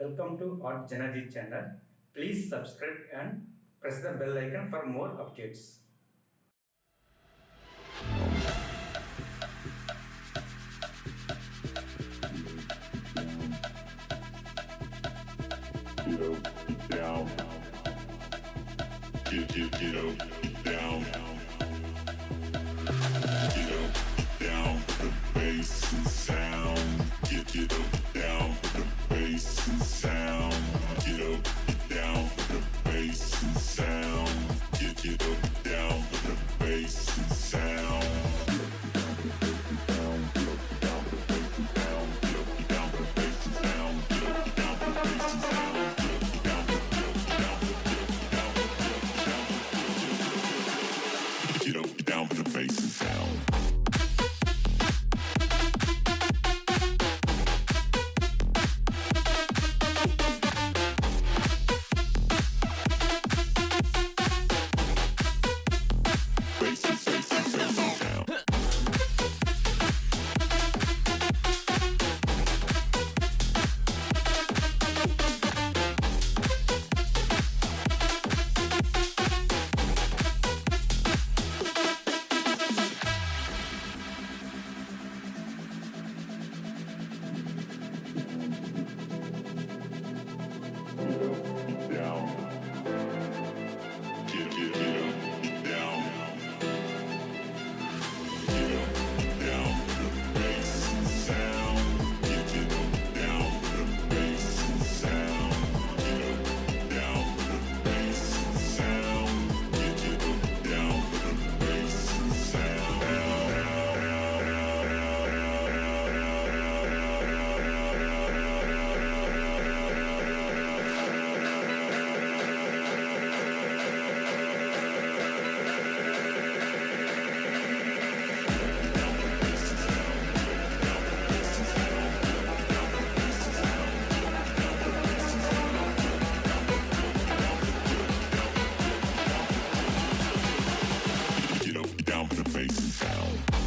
Welcome to Art Janaji channel. Please subscribe and press the bell icon for more updates. Get down. Get up, down. Get up, down. The bass and sound. Get up, down. The bass and sound. Get up, down. The bass and sound. Get up, down. The bass and sound. Get up, down for the bass and sound. Get up, down for the bass and sound.